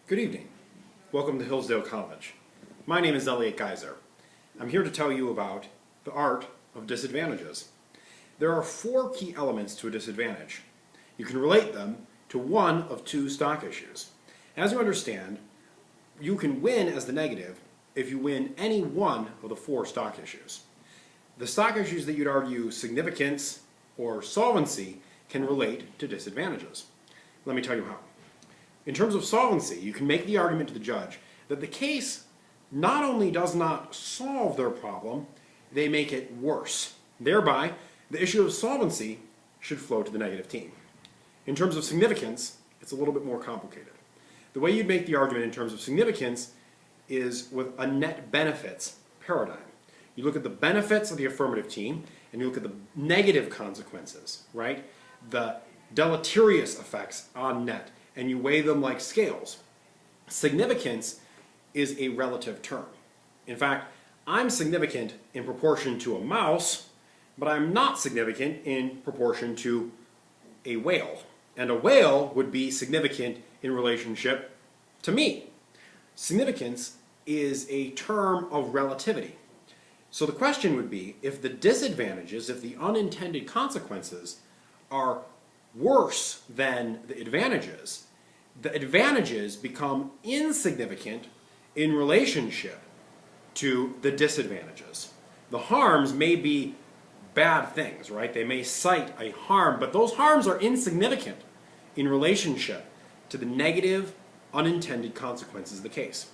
Good evening. Welcome to Hillsdale College. My name is Elliot Gaiser. I'm here to tell you about the art of disadvantages. There are four key elements to a disadvantage. You can relate them to one of two stock issues. As you understand, you can win as the negative if you win any one of the four stock issues. The stock issues that you'd argue significance or solvency can relate to disadvantages. Let me tell you how. In terms of solvency, you can make the argument to the judge that the case not only does not solve their problem, they make it worse. Thereby, the issue of solvency should flow to the negative team. In terms of significance, it's a little bit more complicated. The way you'd make the argument in terms of significance is with a net benefits paradigm. You look at the benefits of the affirmative team and you look at the negative consequences, right? The deleterious effects on net, and you weigh them like scales. Significance is a relative term. In fact, I'm significant in proportion to a mouse, but I'm not significant in proportion to a whale. And a whale would be significant in relationship to me. Significance is a term of relativity. So the question would be, if the disadvantages, if the unintended consequences are worse than the advantages become insignificant in relationship to the disadvantages. The harms may be bad things, right? They may cite a harm, but those harms are insignificant in relationship to the negative, unintended consequences of the case.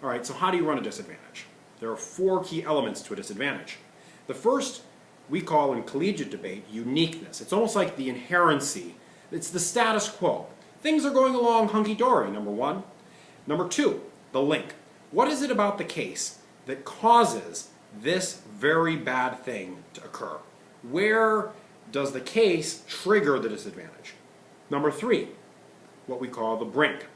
All right, so how do you run a disadvantage? There are four key elements to a disadvantage. The first we call in collegiate debate uniqueness. It's almost like the inherency. It's the status quo. Things are going along hunky-dory, number one. Number two, the link. What is it about the case that causes this very bad thing to occur? Where does the case trigger the disadvantage? Number three, what we call the brink.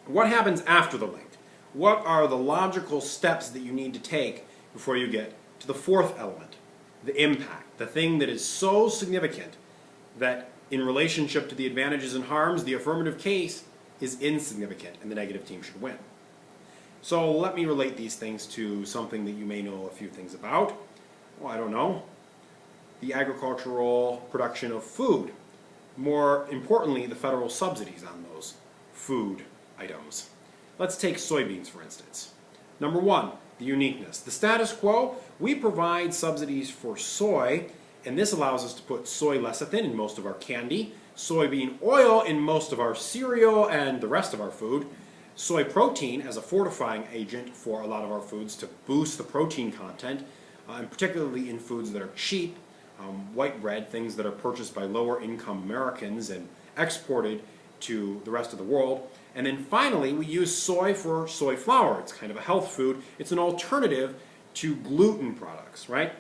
What happens after the link? What are the logical steps that you need to take before you get to the fourth element? The impact, the thing that is so significant that in relationship to the advantages and harms, the affirmative case is insignificant and the negative team should win. So let me relate these things to something that you may know a few things about. Well, I don't know. The agricultural production of food. More importantly, the federal subsidies on those food items. Let's take soybeans, for instance. Number one, the uniqueness. The status quo, we provide subsidies for soy, and this allows us to put soy lecithin in most of our candy, soybean oil in most of our cereal and the rest of our food, soy protein as a fortifying agent for a lot of our foods to boost the protein content, and particularly in foods that are cheap, white bread, things that are purchased by lower income Americans and exported to the rest of the world. And then finally, we use soy for soy flour. It's kind of a health food. It's an alternative to gluten products, right?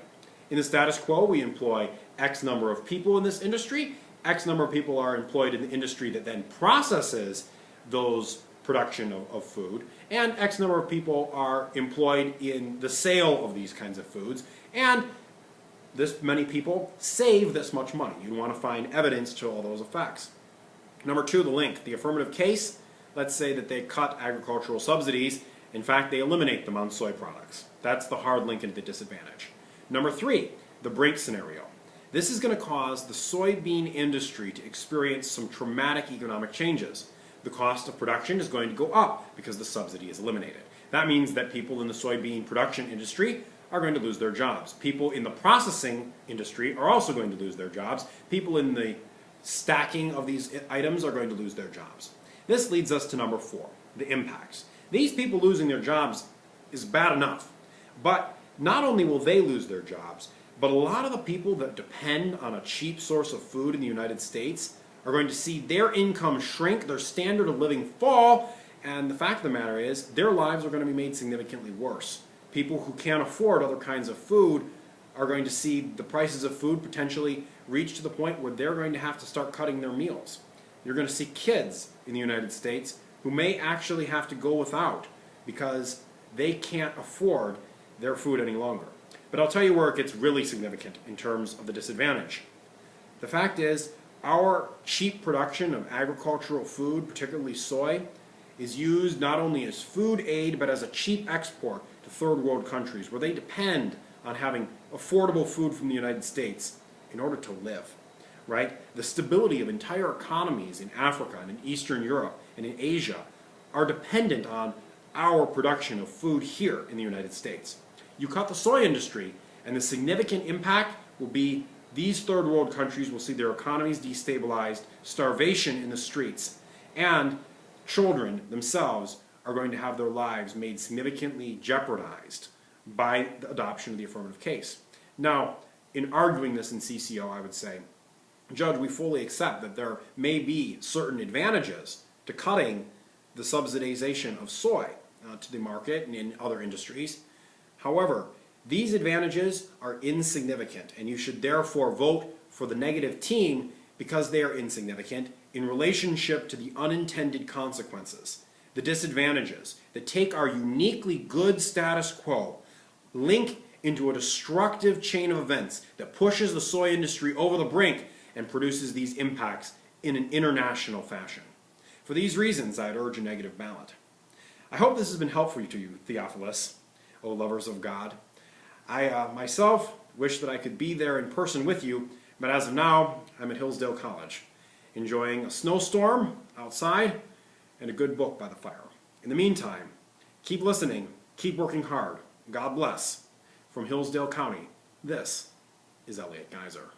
In the status quo, we employ X number of people in this industry. X number of people are employed in the industry that then processes those production of food. And X number of people are employed in the sale of these kinds of foods. And this many people save this much money. You want to find evidence to all those effects. Number two, the link. The affirmative case, let's say that they cut agricultural subsidies. In fact, they eliminate them on soy products. That's the hard link into the disadvantage. Number three, the brink scenario. This is going to cause the soybean industry to experience some traumatic economic changes. The cost of production is going to go up because the subsidy is eliminated. That means that people in the soybean production industry are going to lose their jobs. People in the processing industry are also going to lose their jobs. People in the stacking of these items are going to lose their jobs. This leads us to number four, the impacts. These people losing their jobs is bad enough, but not only will they lose their jobs, but a lot of the people that depend on a cheap source of food in the United States are going to see their income shrink, their standard of living fall, and the fact of the matter is their lives are going to be made significantly worse. People who can't afford other kinds of food are going to see the prices of food potentially reach to the point where they're going to have to start cutting their meals. You're going to see kids in the United States who may actually have to go without because they can't afford their food any longer. But I'll tell you where it gets really significant in terms of the disadvantage. The fact is, our cheap production of agricultural food, particularly soy, is used not only as food aid, but as a cheap export to third world countries where they depend on having affordable food from the United States in order to live, right? The stability of entire economies in Africa and in Eastern Europe and in Asia are dependent on our production of food here in the United States. You cut the soy industry, and the significant impact will be these third world countries will see their economies destabilized, starvation in the streets, and children themselves are going to have their lives made significantly jeopardized by the adoption of the affirmative case. Now, in arguing this in CCO, I would say, Judge, we fully accept that there may be certain advantages to cutting the subsidization of soy to the market and in other industries. However, these advantages are insignificant, and you should therefore vote for the negative team because they are insignificant in relationship to the unintended consequences, the disadvantages that take our uniquely good status quo, link into a destructive chain of events that pushes the soy industry over the brink and produces these impacts in an international fashion. For these reasons, I'd urge a negative ballot. I hope this has been helpful to you, Theophilus, O lovers of God. I myself wish that I could be there in person with you, but as of now, I'm at Hillsdale College, enjoying a snowstorm outside and a good book by the fire. In the meantime, keep listening, keep working hard. God bless. From Hillsdale County, this is Elliot Gaiser.